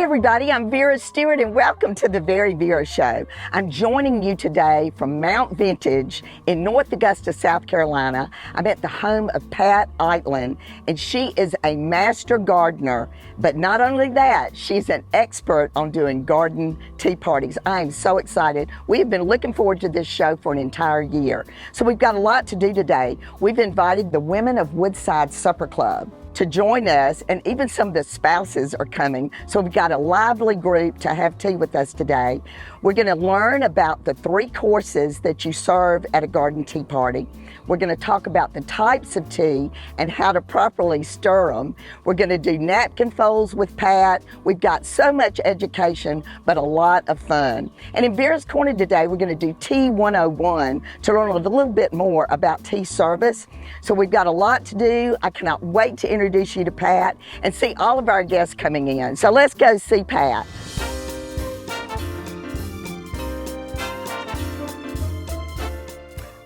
everybody, I'm Vera Stewart and welcome to the VeryVera Show. I'm joining you today from Mount Vintage in North Augusta, South Carolina. I'm at the home of Pat Eitland, and she is a master gardener. But not only that, she's an expert on doing garden tea parties. I am so excited. We have been looking forward to this show for an entire year. So we've got a lot to do today. We've invited the Women of Woodside Supper Club to join us, and even some of the spouses are coming. So we've got a lively group to have tea with us today. We're gonna learn about the 3 courses that you serve at a garden tea party. We're gonna talk about the types of tea and how to properly stir them. We're gonna do napkin folds with Pat. We've got so much education, but a lot of fun. And in Vera's Corner today, we're gonna do Tea 101 to learn a little bit more about tea service. So we've got a lot to do. I cannot wait to introduce you to Pat and see all of our guests coming in. So let's go see Pat.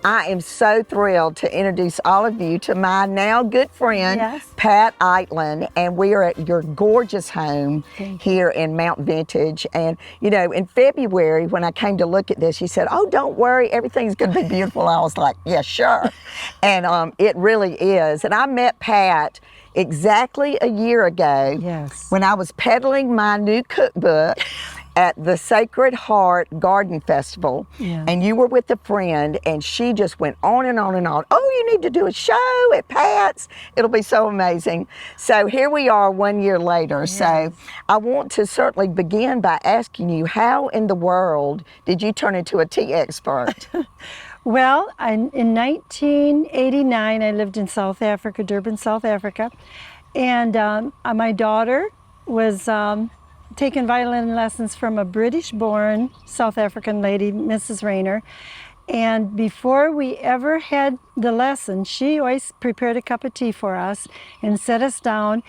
I am so thrilled to introduce all of you to my now good friend, Yes. Pat Eitland, and we are at your gorgeous home here in Mount Vintage. And you know, in February when I came to look at this, you said, "Oh, don't worry, everything's gonna be beautiful." I was like, "Yeah, sure." And it really is. And I met Pat exactly a year ago when I was peddling my new cookbook at the Sacred Heart Garden Festival, and you were with a friend, and she just went on and on and on. "Oh, you need to do a show at Pat's. It'll be so amazing." So here we are 1 year later. So I want to certainly begin by asking you, how in the world did you turn into a tea expert? Well, in 1989, I lived in South Africa, Durban, South Africa, and my daughter was taking violin lessons from a British-born South African lady, Mrs. Rayner. And before we ever had the lesson, she always prepared a cup of tea for us and set us down.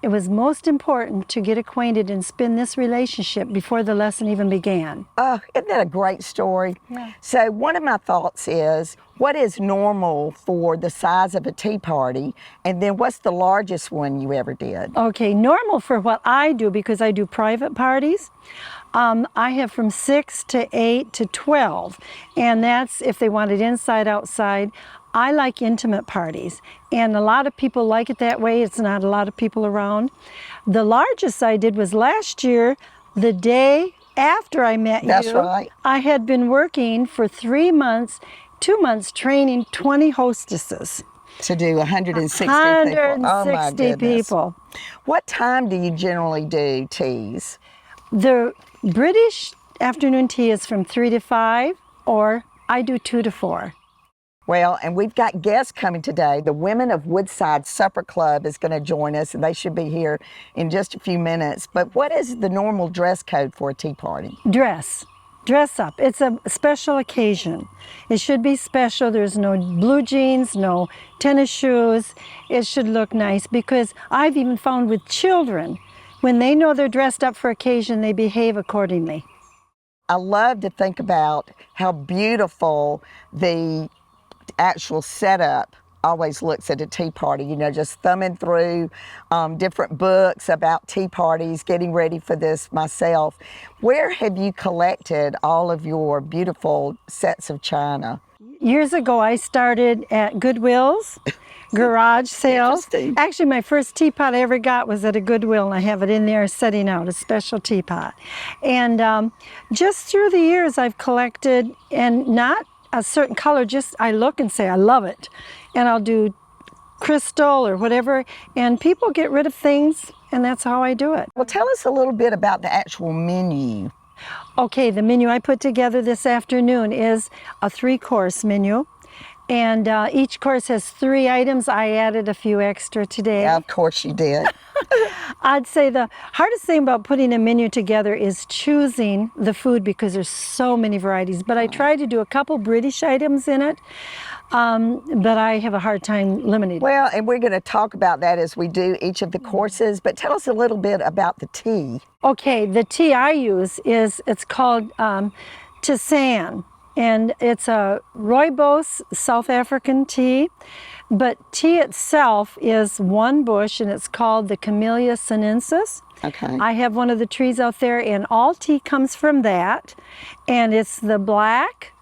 It was most important to get acquainted and spin this relationship before the lesson even began. Oh, isn't that a great story? Yeah. So one of my thoughts is, what is normal for the size of a tea party? And then what's the largest one you ever did? Okay, normal for what I do, because I do private parties. I have from 6 to 8 to 12, and that's if they want it inside, outside. I like intimate parties, and a lot of people like it that way. It's not a lot of people around. The largest I did was last year, the day after I met you. That's right. I had been working for 3 months, 2 months training 20 hostesses. To do 160 people. 160 people. What time do you generally do teas? The British afternoon tea is from 3 to 5, or I do 2 to 4. Well, and we've got guests coming today. The Women of Woodside Supper Club is going to join us, and they should be here in just a few minutes. But what is the normal dress code for a tea party? Dress up. It's a special occasion. It should be special. There's no blue jeans, no tennis shoes. It should look nice, because I've even found with children, when they know they're dressed up for occasion, they behave accordingly. I love to think about how beautiful the actual setup always looks at a tea party, you know, just thumbing through different books about tea parties, getting ready for this myself. Where have you collected all of your beautiful sets of china? Years ago, I started at Goodwill's garage sales. Actually, my first teapot I ever got was at a Goodwill, and I have it in there setting out, a special teapot. And just through the years, I've collected, and not a certain color, just I look and say, I love it. And I'll do crystal or whatever, and people get rid of things, and that's how I do it. Well, tell us a little bit about the actual menu. Okay, the menu I put together this afternoon is a 3-course menu. And each course has 3 items. I added a few extra today. Yeah, of course you did. I'd say the hardest thing about putting a menu together is choosing the food, because there's so many varieties. But I try to do a couple British items in it, but I have a hard time limiting. Well, and we're going to talk about that as we do each of the courses, but tell us a little bit about the tea. Okay, the tea I use it's called tisane. And it's a rooibos South African tea, but tea itself is one bush and it's called the Camellia sinensis. Okay. I have one of the trees out there and all tea comes from that. And it's the black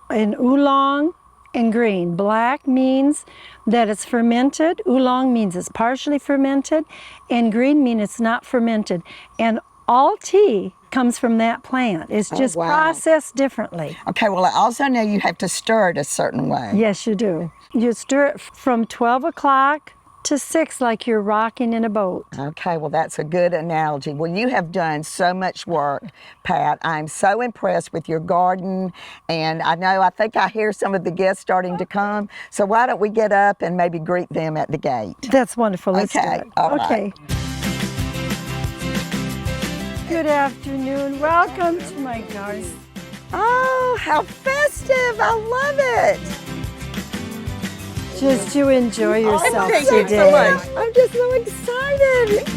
and oolong and green. Black means that it's fermented, oolong means it's partially fermented, and green means it's not fermented. And all tea comes from that plant. It's just wow. processed differently. Okay, well, I also know you have to stir it a certain way. Yes, you do. You stir it from 12 o'clock to 6 like you're rocking in a boat. Okay, well, that's a good analogy. Well, you have done so much work, Pat. I'm so impressed with your garden, and I think I hear some of the guests starting to come, so why don't we get up and maybe greet them at the gate? That's wonderful. Let's do Okay, it. all okay. right. Good afternoon. Welcome to my garden. Oh, how festive. I love it. Just to enjoy yourself Thank you today. so much. I'm just so excited.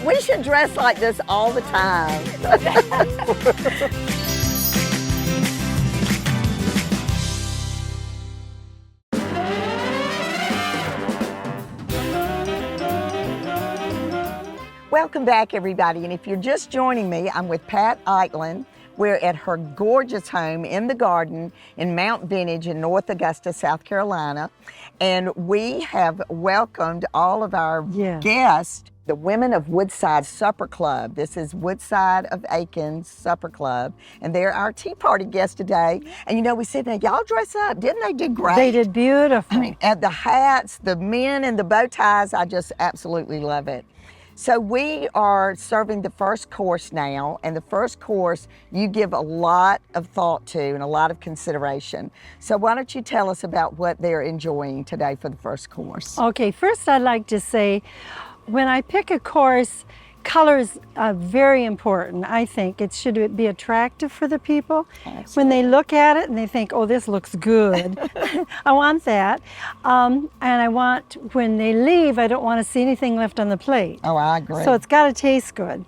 We should dress like this all the time. Welcome back, everybody. And if you're just joining me, I'm with Pat Eitland. We're at her gorgeous home in the garden in Mount Vintage in North Augusta, South Carolina. And we have welcomed all of our guests, the Women of Woodside Supper Club. This is Woodside of Aiken's Supper Club. And they're our tea party guests today. And you know, we said, now y'all dress up. Didn't they do great? They did beautiful. I mean, the hats, the men and the bow ties, I just absolutely love it. So we are serving the first course now, and the first course you give a lot of thought to and a lot of consideration. So why don't you tell us about what they're enjoying today for the first course? Okay, first I'd like to say, when I pick a course, colors are very important. I think it should be attractive for the people. Absolutely. When they look at it and they think, oh, this looks good. I want that. And I want, when they leave, I don't want to see anything left on the plate. Oh, I agree. So it's got to taste good.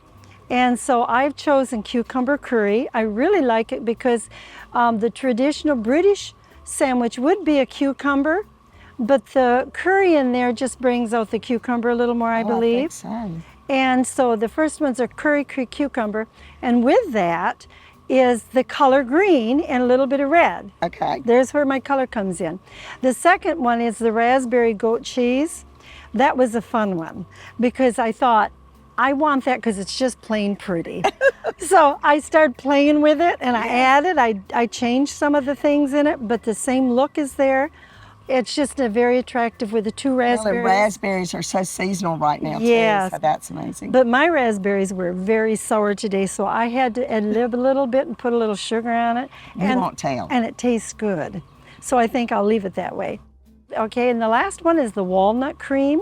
And so I've chosen cucumber curry. I really like it because the traditional British sandwich would be a cucumber, but the curry in there just brings out the cucumber a little more, I believe. I think so. And so the first ones are curry cucumber, and with that is the color green and a little bit of red. Okay. There's where my color comes in. The second one is the raspberry goat cheese. That was a fun one because I thought, I want that because it's just plain pretty. So I started playing with it and I added, I changed some of the things in it, but the same look is there. It's just very attractive with the two raspberries. Well, the raspberries are so seasonal right now, yes. too, so that's amazing. But my raspberries were very sour today, so I had to ad-lib a little bit and put a little sugar on it. You won't tell. And it tastes good. So I think I'll leave it that way. Okay, and the last one is the walnut cream.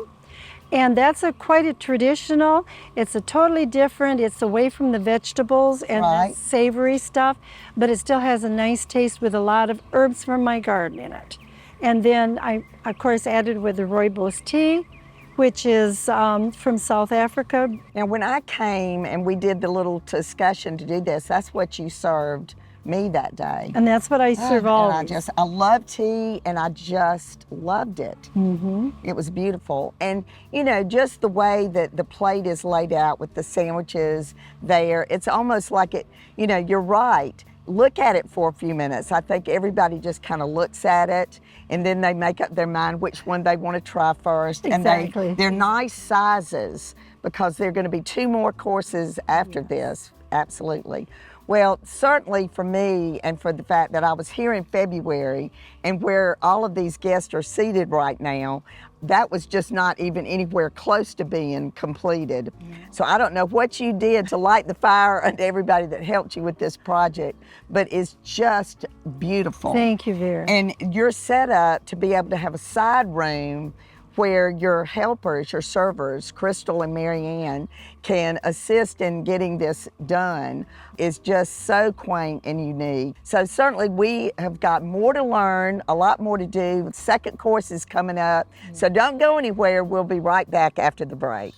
And that's quite a traditional. It's a totally different, it's away from the vegetables and the savory stuff, but it still has a nice taste with a lot of herbs from my garden in it. And then I, of course, added with the rooibos tea, which is from South Africa. Now, when I came and we did the little discussion to do this, that's what you served me that day. And that's what I serve always. I love tea, and I just loved it. Mm-hmm. It was beautiful. And, you know, just the way that the plate is laid out with the sandwiches there, it's almost like it, you know, you're right. Look at it for a few minutes. I think everybody just kind of looks at it and then they make up their mind which one they want to try first. Exactly. And they're nice sizes because there are going to be 2 more courses after this. Absolutely. Well, certainly for me and for the fact that I was here in February and where all of these guests are seated right now, that was just not even anywhere close to being completed. So I don't know what you did to light the fire and everybody that helped you with this project, but it's just beautiful. Thank you, Vera. And you're set up to be able to have a side room where your helpers, your servers, Crystal and Marianne, can assist in getting this done is just so quaint and unique. So certainly we have got more to learn, a lot more to do. The second course is coming up. So don't go anywhere. We'll be right back after the break.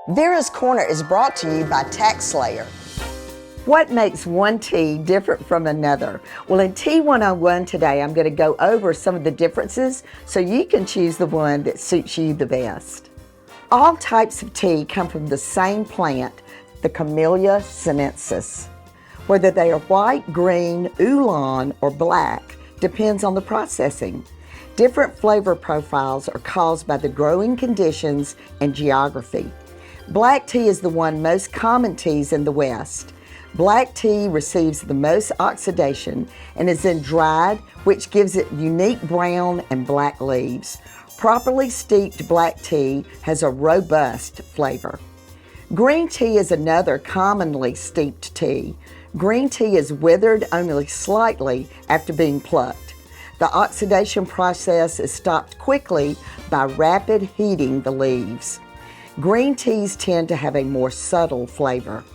Vera's Corner is brought to you by Tax Slayer. What makes one tea different from another? Well, in Tea 101 today, I'm going to go over some of the differences so you can choose the one that suits you the best. All types of tea come from the same plant, the Camellia sinensis. Whether they are white, green, oolong, or black depends on the processing. Different flavor profiles are caused by the growing conditions and geography. Black tea is the one most common teas in the West. Black tea receives the most oxidation and is then dried, which gives it unique brown and black leaves. Properly steeped black tea has a robust flavor. Green tea is another commonly steeped tea. Green tea is withered only slightly after being plucked. The oxidation process is stopped quickly by rapid heating the leaves. Green teas tend to have a more subtle flavor.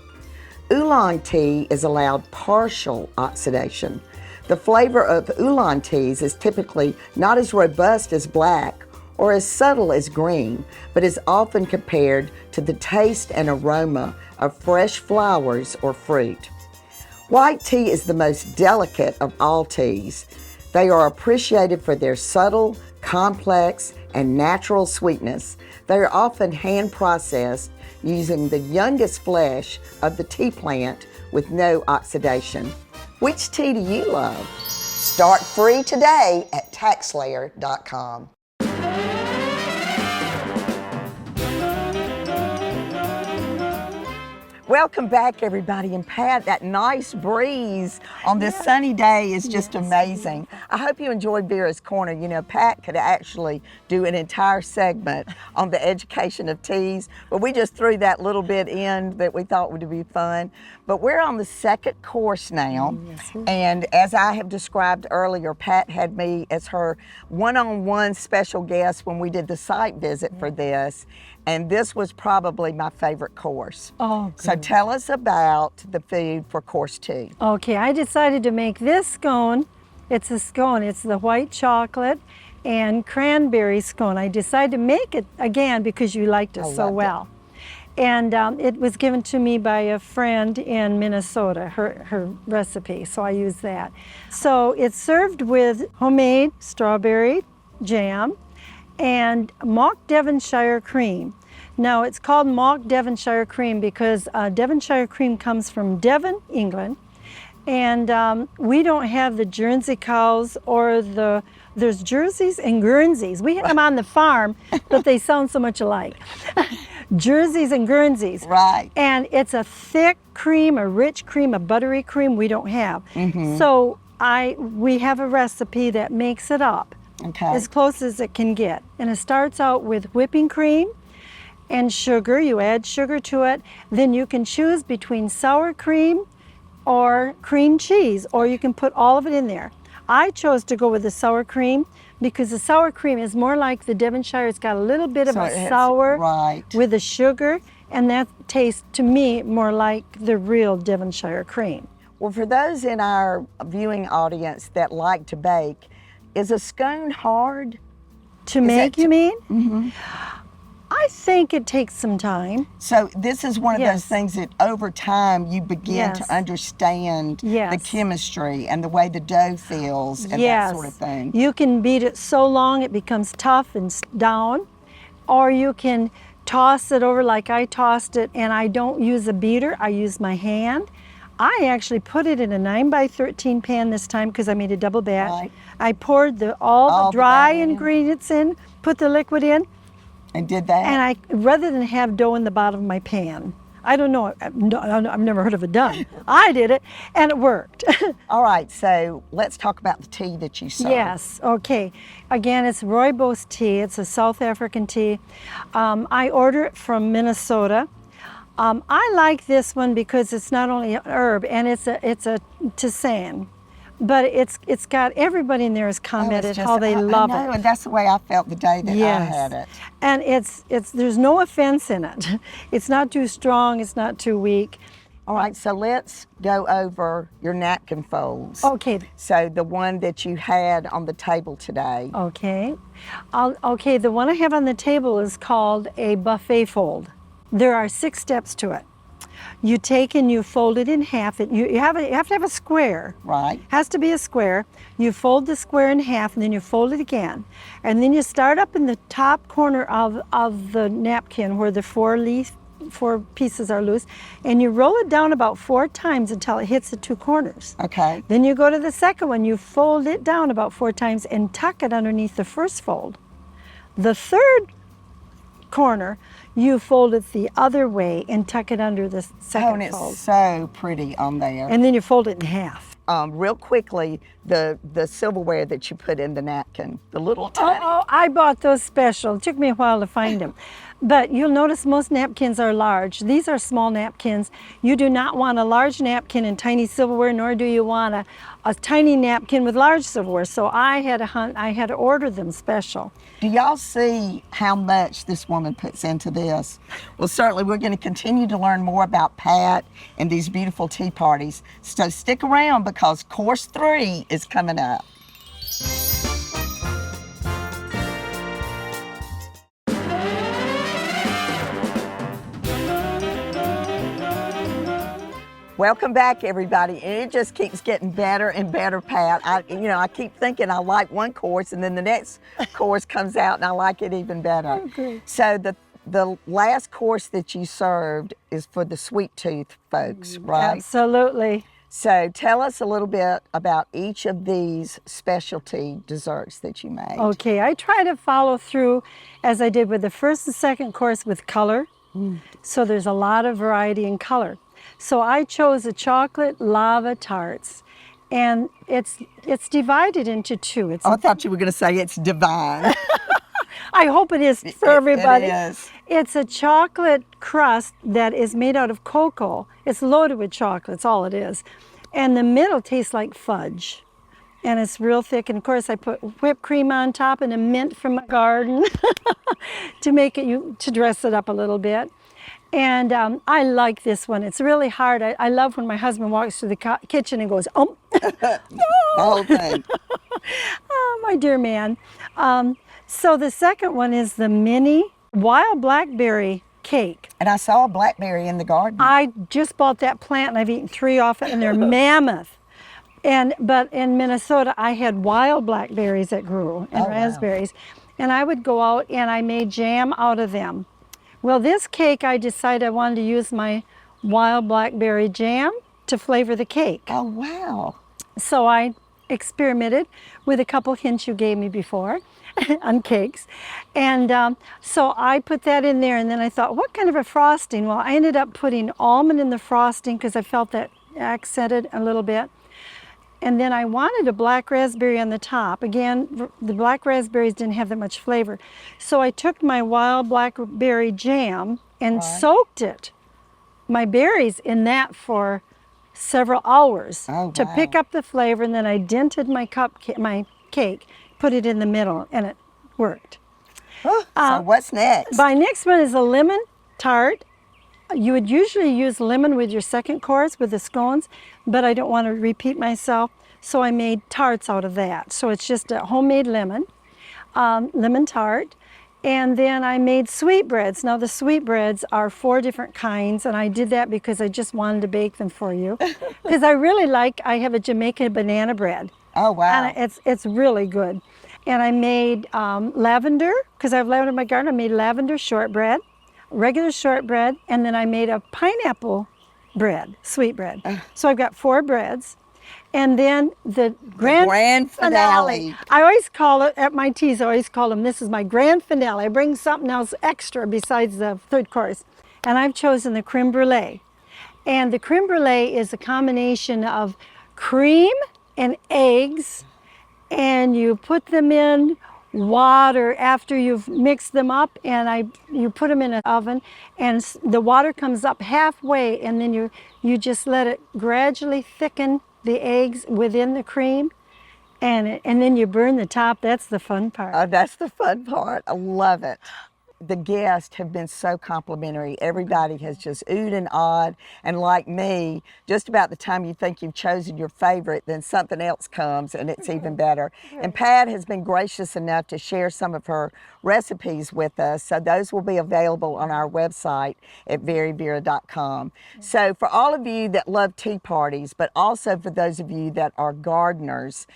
Oolong tea is allowed partial oxidation. The flavor of oolong teas is typically not as robust as black or as subtle as green, but is often compared to the taste and aroma of fresh flowers or fruit. White tea is the most delicate of all teas. They are appreciated for their subtle, complex, and natural sweetness. They are often hand processed using the youngest flesh of the tea plant with no oxidation. Which tea do you love? Start free today at taxslayer.com. Welcome back, everybody. And Pat, that nice breeze on this sunny day is just amazing. I hope you enjoyed Vera's Corner. You know, Pat could actually do an entire segment on the education of teas, but we just threw that little bit in that we thought would be fun. But we're on the second course now, and as I have described earlier, Pat had me as her one-on-one special guest when we did the site visit for this. And this was probably my favorite course. Oh, good. So tell us about the food for course 2. Okay, I decided to make this scone. It's a scone. It's the white chocolate and cranberry scone. I decided to make it again because you liked it so well. And it was given to me by a friend in Minnesota, her recipe, so I used that. So it's served with homemade strawberry jam and mock Devonshire cream. Now it's called mock Devonshire cream because Devonshire cream comes from Devon, England, and we don't have the Jersey cows or there's Jerseys and Guernseys. We have them on the farm, but they sound so much alike. Jerseys and Guernseys. Right. And it's a thick cream, a rich cream, a buttery cream we don't have. So we have a recipe that makes it up. Okay. As close as it can get. And it starts out with whipping cream and sugar. You add sugar to it. Then you can choose between sour cream or cream cheese, or you can put all of it in there. I chose to go with the sour cream because the sour cream is more like the Devonshire. It's got a little bit of a sour with the sugar, and that tastes to me more like the real Devonshire cream. Well, for those in our viewing audience that like to bake, is a scone hard? To make, you mean? I think it takes some time. So this is one of those things that over time you begin to understand the chemistry and the way the dough feels and that sort of thing. You can beat it so long it becomes tough and down, or you can toss it over like I tossed it, and I don't use a beater, I use my hand. I actually put it in a 9x13 pan this time because I made a double batch. Right. I poured all the dry ingredients in, put the liquid in. And did that? And rather than have dough in the bottom of my pan, I don't know, I've never heard of it done. I did it, and it worked. All right, so let's talk about the tea that you serve. Yes, okay. Again, it's rooibos tea. It's a South African tea. I order it from Minnesota. I like this one because it's not only an herb, and it's a tisane, but it's got, everybody in there has commented how they love it. And that's the way I felt the day that I had it. And there's no offense in it. It's not too strong, it's not too weak. All right, so let's go over your napkin folds. Okay. So the one that you had on the table today. Okay. Okay, the one I have on the table is called a buffet fold. There are 6 steps to it. You take and you fold it in half. You have to have a square. Right. Has to be a square. You fold the square in half and then you fold it again. And then you start up in the top corner of the napkin where the 4 pieces are loose, and you roll it down about 4 times until it hits the 2 corners. Okay. Then you go to the second one, you fold it down about 4 times and tuck it underneath the first fold. The third corner, you fold it the other way and tuck it under the second and fold. it's so pretty on there. And then you fold it in half. Real quickly, the silverware that you put in the napkin, the little tiny. Oh, I bought those special. It took me a while to find them. But you'll notice most napkins are large. These are small napkins. You do not want a large napkin and tiny silverware, nor do you want a tiny napkin with large silverware. So I had to order them special. Do y'all see how much this woman puts into this? Well, certainly we're going to continue to learn more about Pat and these beautiful tea parties. So stick around because course 3 is coming up. Welcome back, everybody. And it just keeps getting better and better, Pat. I keep thinking I like one course, and then the next course comes out, and I like it even better. Okay. So the last course that you served is for the sweet tooth folks, right? Absolutely. So tell us a little bit about each of these specialty desserts that you made. Okay, I try to follow through as I did with the first and second course with color. So there's a lot of variety in color. So I chose the chocolate lava tarts, and it's divided into 2. I thought you were going to say it's divine. I hope it is for everybody. It is. It's a chocolate crust that is made out of cocoa. It's loaded with chocolate, that's all it is. And the middle tastes like fudge. And it's real thick. And of course I put whipped cream on top and a mint from my garden to make it, to dress it up a little bit. And I like this one. It's really hard. I love when my husband walks through the kitchen and goes, oh. The whole thing. Oh, my dear man. So the second one is the mini wild blackberry cake. And I saw a blackberry in the garden. I just bought that plant and I've eaten 3 off it, and they're mammoth. But in Minnesota, I had wild blackberries that grew and raspberries. Wow. And I would go out and I made jam out of them. Well, this cake, I decided I wanted to use my wild blackberry jam to flavor the cake. Oh, wow. So I experimented with a couple hints you gave me before on cakes. And so I put that in there, and then I thought, what kind of a frosting? Well, I ended up putting almond in the frosting because I felt that accented a little bit. And then I wanted a black raspberry on the top. Again, the black raspberries didn't have that much flavor. So I took my wild blackberry jam and soaked it, my berries, in that for several hours to pick up the flavor. And then I dented my cake, put it in the middle, and it worked. So what's next? My next one is a lemon tart. You would usually use lemon with your second course with the scones, but I don't want to repeat myself, so I made tarts out of that. So it's just a homemade lemon tart. And then I made sweetbreads. Now the sweetbreads are 4 different kinds, and I did that because I just wanted to bake them for you. Because I have a Jamaican banana bread. Oh, wow. And it's really good. And I made lavender, because I have lavender in my garden. I made lavender shortbread, regular shortbread, and then I made a pineapple bread, sweet bread. So I've got 4 breads. And then the grand finale. I always call it, at my teas, I always call them, this is my grand finale. I bring something else extra besides the third course. And I've chosen the creme brulee. And the creme brulee is a combination of cream and eggs, and you put them in water after you've mixed them up, and you put them in an oven, and the water comes up halfway, and then you just let it gradually thicken the eggs within the cream, and then you burn the top. That's the fun part. Oh, that's the fun part. I love it. the guests have been so complimentary. Everybody has just oohed and awed. And like me, just about the time you think you've chosen your favorite, then something else comes and it's even better. And Pat has been gracious enough to share some of her recipes with us. So those will be available on our website at VeryVera.com. So for all of you that love tea parties, but also for those of you that are gardeners,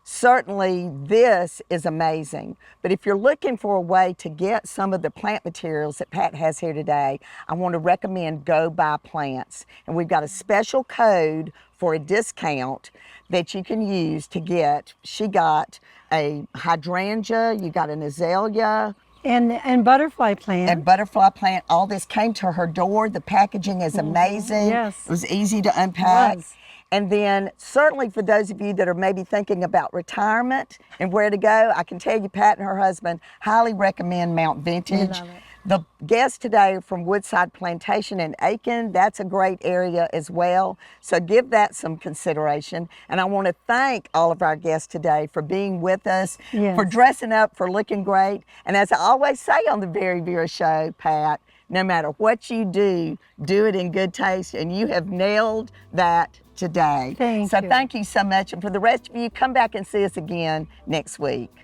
certainly this is amazing. But if you're looking for a way to get some of the plant materials that Pat has here today, I want to recommend Go Buy Plants. And we've got a special code for a discount that you can use to get. She got a hydrangea, you got an azalea, and butterfly plant. and butterfly plant. All this came to her door. The packaging is amazing. Yes. It was easy to unpack. It was. And then certainly for those of you that are maybe thinking about retirement and where to go, I can tell you Pat and her husband highly recommend Mount Vintage. love it. The guests today are from Woodside Plantation in Aiken. That's a great area as well. So give that some consideration. And I want to thank all of our guests today for being with us, Yes. for dressing up, for looking great. And as I always say on the Very Vera Show, Pat, no matter what you do it in good taste. And you have nailed that today. Thank so you. thank you so much. And for the rest of you, come back and see us again next week.